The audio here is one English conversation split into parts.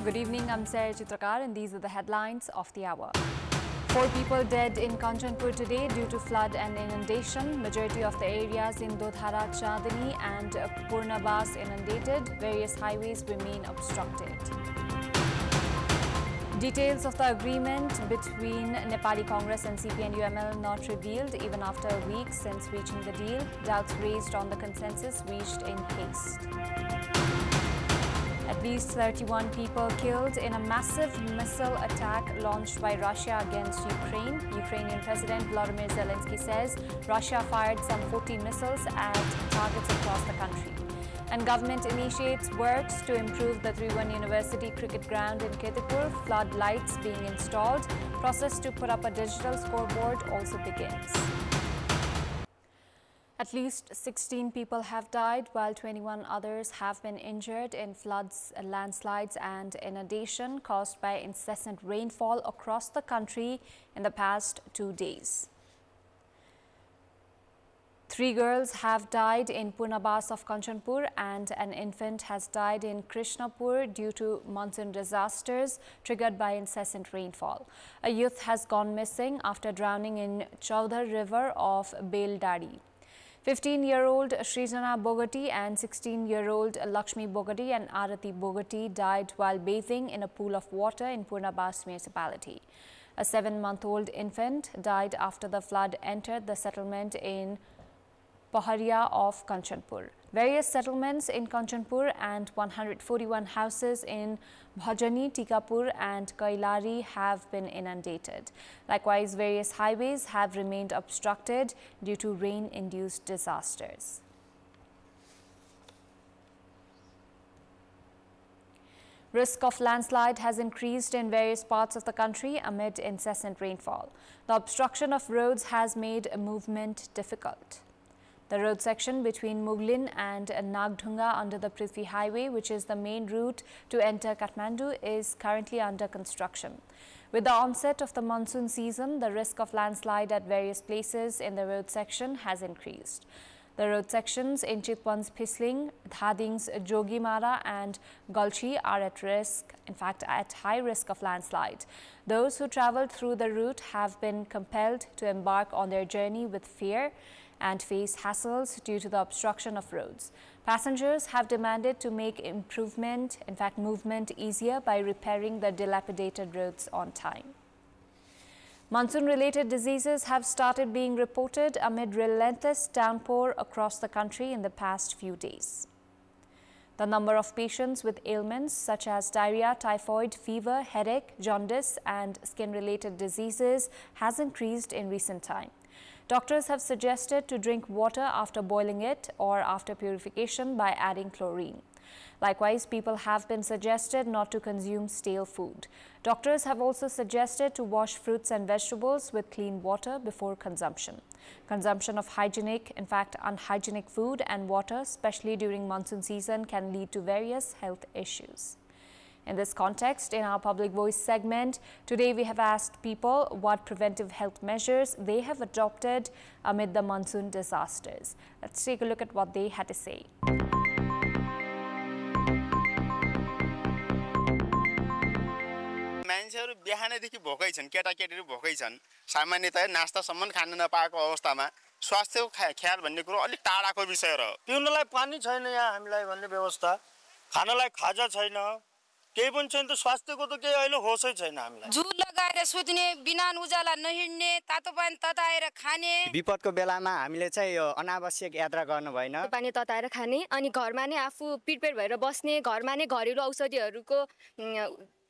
Good evening, I'm Sarah Chitrakar and these are the headlines of the hour. 4 people dead in Kantipur today due to flood and inundation. Majority of the areas in Dodhara, Chandani and Purnabas inundated. Various highways remain obstructed. Details of the agreement between Nepali Congress and CPN-UML not revealed even after a week since reaching the deal. Doubts raised on the consensus reached in haste. At least 31 people killed in a massive missile attack launched by Russia against Ukraine. Ukrainian President Volodymyr Zelensky says Russia fired some 40 missiles at targets across the country. And government initiates works to improve the 3-1 University cricket ground in Kantipur. Flood lights being installed. Process to put up a digital scoreboard also begins. At least 16 people have died, while 21 others have been injured in floods, landslides and inundation caused by incessant rainfall across the country in the past 2 days. 3 girls have died in Purnabas of Kantipur and an infant has died in Krishnapur due to monsoon disasters triggered by incessant rainfall. A youth has gone missing after drowning in Chaudhar River of Beldari. 15-year-old Srijana Bogati and 16-year-old Lakshmi Bogati and Arati Bogati died while bathing in a pool of water in Purnabas municipality. A 7-month-old infant died after the flood entered the settlement in Paharia of Kantipur. Various settlements in Kantipur and 141 houses in Bhajani, Tikapur and Kailari have been inundated. Likewise, various highways have remained obstructed due to rain-induced disasters. Risk of landslide has increased in various parts of the country amid incessant rainfall. The obstruction of roads has made movement difficult. The road section between Muglin and Nagdhunga under the Prithvi Highway, which is the main route to enter Kathmandu, is currently under construction. With the onset of the monsoon season, the risk of landslide at various places in the road section has increased. The road sections in Chitwan's Pisling, Dhading's Jogimara and Gulchi are at risk, in fact at high risk of landslide. Those who travelled through the route have been compelled to embark on their journey with fear and face hassles due to the obstruction of roads. Passengers have demanded to make movement easier by repairing the dilapidated roads on time. Monsoon-related diseases have started being reported amid relentless downpour across the country in the past few days. The number of patients with ailments such as diarrhea, typhoid, fever, headache, jaundice and skin-related diseases has increased in recent time. Doctors have suggested to drink water after boiling it or after purification by adding chlorine. Likewise, people have been suggested not to consume stale food. Doctors have also suggested to wash fruits and vegetables with clean water before consumption. Consumption of unhygienic food and water, especially during monsoon season, can lead to various health issues. In this context, in our Public Voice segment, today we have asked people what preventive health measures they have adopted amid the monsoon disasters. Let's take a look at what they had to say. मान्छेहरु बिहानदेखि भोकै छन् केटाकेटीहरु भोकै छन् सामान्यतया नास्तासम्म खान नपाएको अवस्थामा स्वास्थ्यको ख्याल भन्ने कुरो अलि टाढाको विषय हो पिउनलाई पानी छैन यहाँ हामीलाई भन्ने व्यवस्था खानलाई खाजा छैन केही पनि छैन त स्वास्थ्यको त केही अहिले होसै छैन हामीलाई झुल लगाएर सुत्ने बिना उजाला नहिड्ने तातो पानी तताएर खाने विपदको बेलामा हामीले चाहिँ यो अनावश्यक यात्रा गर्नु भएन पानी तताएर खाने अनि घरमा नै आफू प्रिपेयर भएर बस्ने घरमा नै घरेलु औषधिहरुको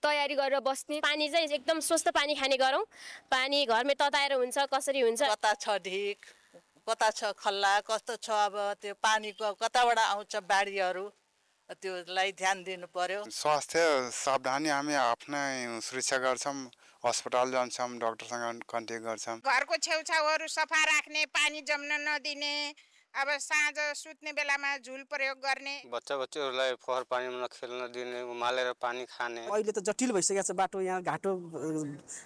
तयारी गरेर बस्ने पानी चाहिँ एकदम स्वस्थ पानी खाने गरौँ पानी घरमै तताएर हुन्छ कसरी हुन्छ कता छ ढिक कता छ खल्ला कस्तो छ अब त्यो पानीको कताबाट आउँछ बाढीहरु त्योलाई ध्यान दिनु पर्यो स्वास्थ्य सावधानी हामी आफ्नै सुरक्षा गर्छौं अस्पताल जान्छौं डाक्टरसँग कन्ट्याक्ट गर्छौं घरको छेउछाउहरु सफा राख्ने पानी जम्न नदिने अब साँझ सुत्ने बेलामा झुल प्रयोग गर्ने बच्चाहरूलाई फोहोर पानीमा नखेल्न दिने उमालेर पानी खाने अहिले त जटिल भइसकेको छ बाटो यहाँ घाटो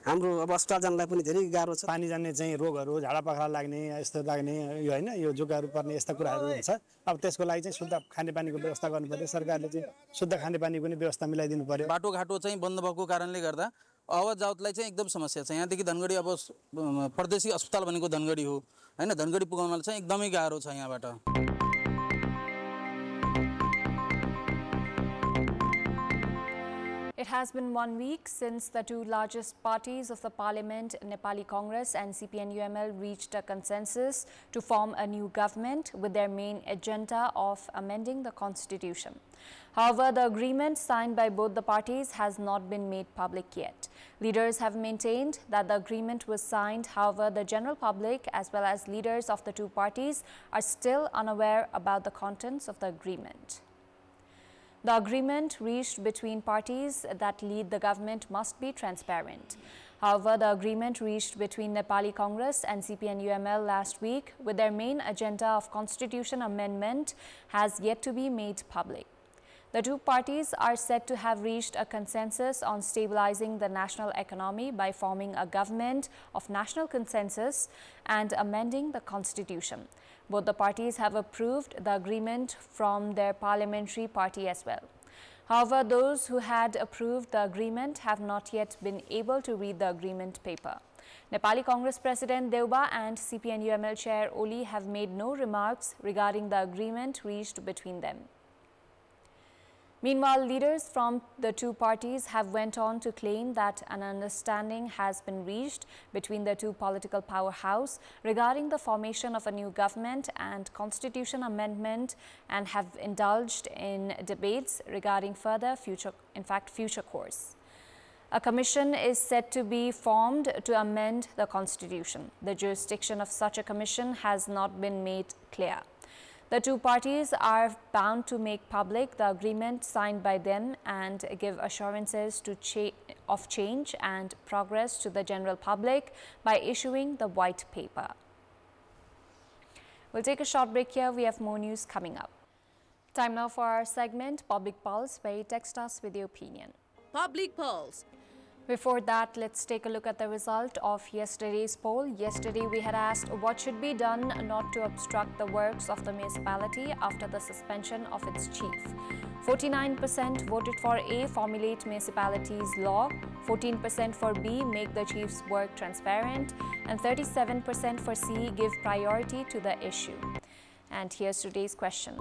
हाम्रो अब अस्पताल जानलाई पनि धेरै गाह्रो छ पानी जाने चाहिँ रोगहरू झाडापखाला लाग्ने यस्तो लाग्ने यो हैन यो जोगाहरू पर्ने यस्ता कुराहरू हुन्छ अब त्यसको लागि चाहिँ शुद्ध खानेपानीको व्यवस्था गर्नु पर्यो सरकारले चाहिँ शुद्ध खानेपानीको पनि व्यवस्था मिलाइदिनु पर्यो बाटो घाटो चाहिँ बन्द भएको कारणले गर्दा आवाज जावतलाई चाहिँ एकदम समस्या छ यहाँदेखि धनगढी अब परदेशी अस्पताल भनेको धनगढी हो हैन धनगढी पुगाउनलाई चाहिँ एकदमै गाह्रो छ यहाँबाट It has been 1 week since the two largest parties of the parliament, Nepali Congress and CPN-UML, reached a consensus to form a new government with their main agenda of amending the constitution. However, the agreement signed by both the parties has not been made public yet. Leaders have maintained that the agreement was signed. However, the general public as well as leaders of the two parties are still unaware about the contents of the agreement. The agreement reached between parties that lead the government must be transparent. However, the agreement reached between Nepali Congress and CPN-UML last week with their main agenda of constitution amendment has yet to be made public. The two parties are said to have reached a consensus on stabilizing the national economy by forming a government of national consensus and amending the constitution. Both the parties have approved the agreement from their parliamentary party as well. However, those who had approved the agreement have not yet been able to read the agreement paper. Nepali Congress President Deuba and CPN-UML Chair Oli have made no remarks regarding the agreement reached between them. Meanwhile, leaders from the two parties have went on to claim that an understanding has been reached between the two political powerhouses regarding the formation of a new government and constitution amendment and have indulged in debates regarding future course. A commission is said to be formed to amend the constitution. The jurisdiction of such a commission has not been made clear. The two parties are bound to make public the agreement signed by them and give assurances of change and progress to the general public by issuing the white paper. We'll take a short break here. We have more news coming up. Time now for our segment, Public Pulse, where you text us with your opinion. Public Pulse. Before that, let's take a look at the result of yesterday's poll. Yesterday, we had asked what should be done not to obstruct the works of the municipality after the suspension of its chief. 49% voted for A, formulate municipality's law, 14% for B, make the chief's work transparent, and 37% for C, give priority to the issue. And here's today's question.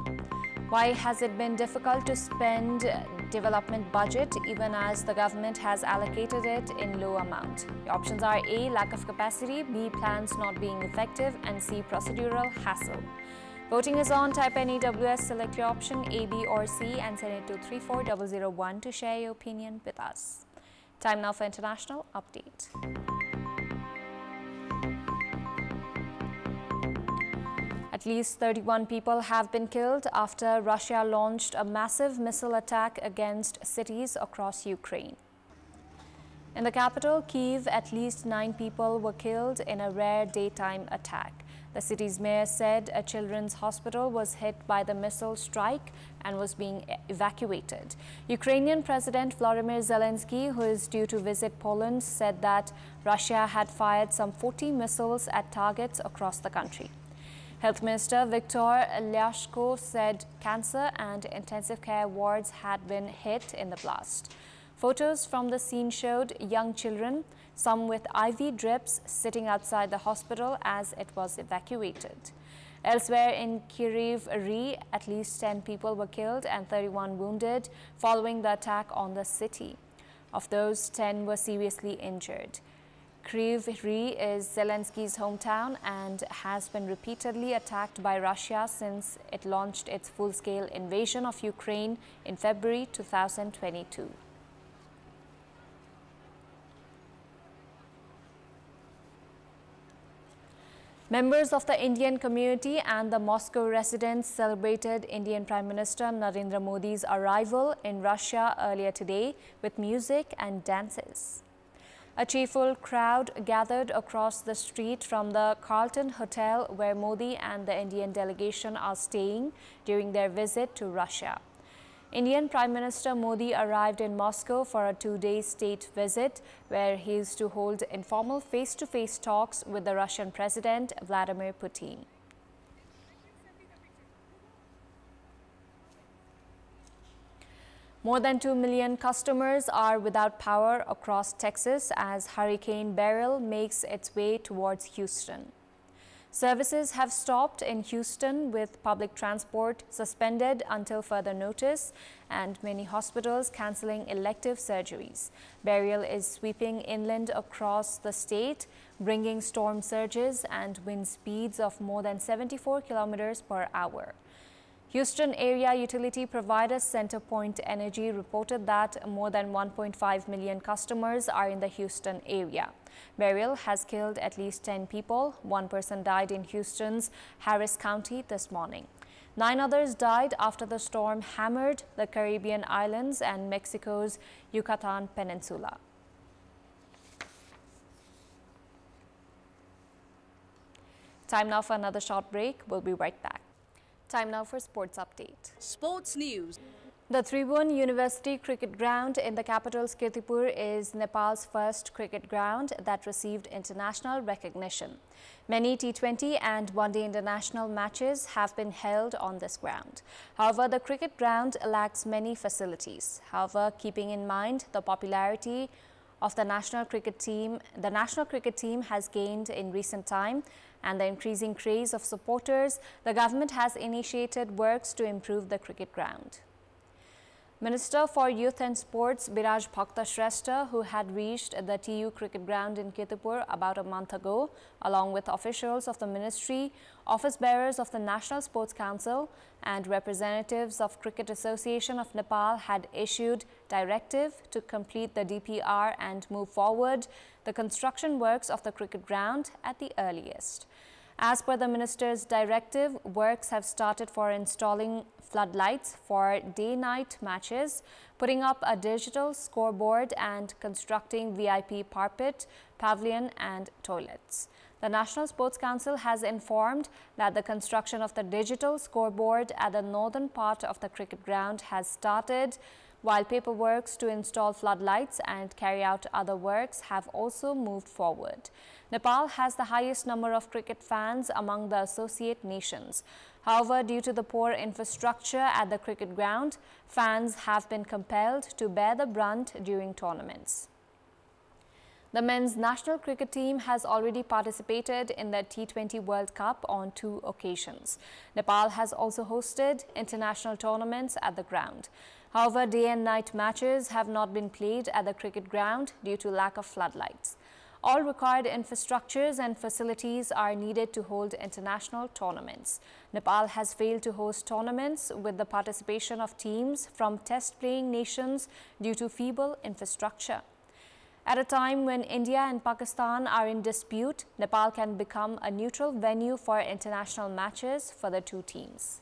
Why has it been difficult to spend development budget even as the government has allocated it in low amount? The options are A, lack of capacity, B, plans not being effective, and C, procedural hassle. Voting is on. Type NEWS, select your option A, B or C and send it to 34001 to share your opinion with us. Time now for international update. At least 31 people have been killed after Russia launched a massive missile attack against cities across Ukraine. In the capital, Kyiv, at least 9 people were killed in a rare daytime attack. The city's mayor said a children's hospital was hit by the missile strike and was being evacuated. Ukrainian President Volodymyr Zelensky, who is due to visit Poland, said that Russia had fired some 40 missiles at targets across the country. Health Minister Viktor Lyashko said cancer and intensive care wards had been hit in the blast. Photos from the scene showed young children, some with IV drips, sitting outside the hospital as it was evacuated. Elsewhere in Kyiv, at least 10 people were killed and 31 wounded following the attack on the city. Of those, 10 were seriously injured. Kyiv is Zelensky's hometown and has been repeatedly attacked by Russia since it launched its full-scale invasion of Ukraine in February 2022. Members of the Indian community and the Moscow residents celebrated Indian Prime Minister Narendra Modi's arrival in Russia earlier today with music and dances. A cheerful crowd gathered across the street from the Carlton Hotel where Modi and the Indian delegation are staying during their visit to Russia. Indian Prime Minister Modi arrived in Moscow for a two-day state visit where he is to hold informal face-to-face talks with the Russian President Vladimir Putin. More than 2 million customers are without power across Texas as Hurricane Beryl makes its way towards Houston. Services have stopped in Houston with public transport suspended until further notice and many hospitals cancelling elective surgeries. Beryl is sweeping inland across the state, bringing storm surges and wind speeds of more than 74 kilometers per hour. Houston area utility provider Centerpoint Energy reported that more than 1.5 million customers are in the Houston area. Beryl has killed at least 10 people. One person died in Houston's Harris County this morning. 9 others died after the storm hammered the Caribbean islands and Mexico's Yucatan Peninsula. Time now for another short break. We'll be right back. Time now for sports update. Sports news. The Tribhuvan University Cricket Ground in the capital's Kantipur is Nepal's first cricket ground that received international recognition. Many T20 and one-day international matches have been held on this ground. However, the cricket ground lacks many facilities. However, keeping in mind the popularity of the national cricket team has gained in recent time and the increasing craze of supporters, the government has initiated works to improve the cricket ground. Minister for Youth and Sports Biraj Bhakta Shrestha, who had reached the TU cricket ground in Kantipur about a month ago, along with officials of the ministry, office bearers of the National Sports Council and representatives of Cricket Association of Nepal, had issued directive to complete the DPR and move forward the construction works of the cricket ground at the earliest. As per the minister's directive, works have started for installing floodlights for day-night matches, putting up a digital scoreboard and constructing VIP parapet, pavilion and toilets. The National Sports Council has informed that the construction of the digital scoreboard at the northern part of the cricket ground has started, while paperwork to install floodlights and carry out other works have also moved forward. Nepal has the highest number of cricket fans among the associate nations. However, due to the poor infrastructure at the cricket ground, fans have been compelled to bear the brunt during tournaments. The men's national cricket team has already participated in the T20 World Cup on 2 occasions. Nepal has also hosted international tournaments at the ground. However, day and night matches have not been played at the cricket ground due to lack of floodlights. All required infrastructures and facilities are needed to hold international tournaments. Nepal has failed to host tournaments with the participation of teams from test-playing nations due to feeble infrastructure. At a time when India and Pakistan are in dispute, Nepal can become a neutral venue for international matches for the two teams.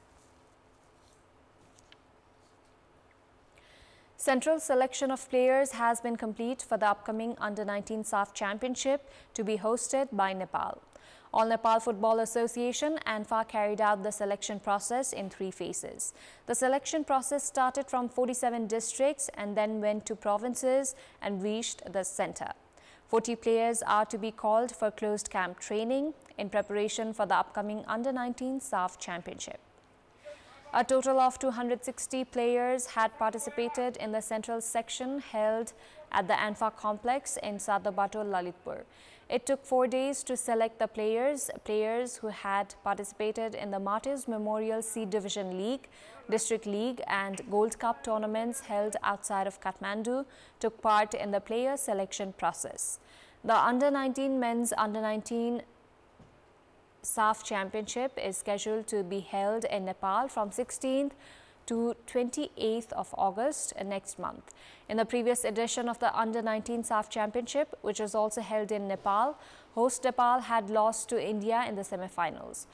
Central selection of players has been complete for the upcoming Under-19 SAF Championship to be hosted by Nepal. All Nepal Football Association (ANFA) carried out the selection process in 3 phases. The selection process started from 47 districts and then went to provinces and reached the center. 40 players are to be called for closed camp training in preparation for the upcoming Under-19 SAF Championship. A total of 260 players had participated in the central section held at the ANFA complex in Sadabato, Lalitpur. It took 4 days to select the players who had participated in the Martyrs Memorial C Division League, District League and Gold Cup tournaments held outside of Kathmandu, took part in the player selection process. The Under-19 Men's Under-19 SAF Championship is scheduled to be held in Nepal from 16th to 28th of August next month. In the previous edition of the Under-19 SAF Championship, which was also held in Nepal, host Nepal had lost to India in the semi-finals.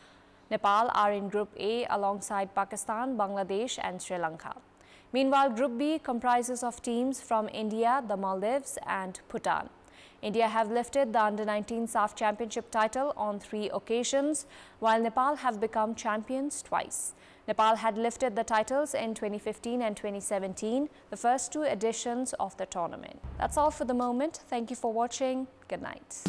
Nepal are in Group A alongside Pakistan, Bangladesh and Sri Lanka. Meanwhile, Group B comprises of teams from India, the Maldives and Bhutan. India have lifted the Under-19 SAF Championship title on 3 occasions, while Nepal have become champions twice. Nepal had lifted the titles in 2015 and 2017, the first 2 editions of the tournament. That's all for the moment. Thank you for watching. Good night.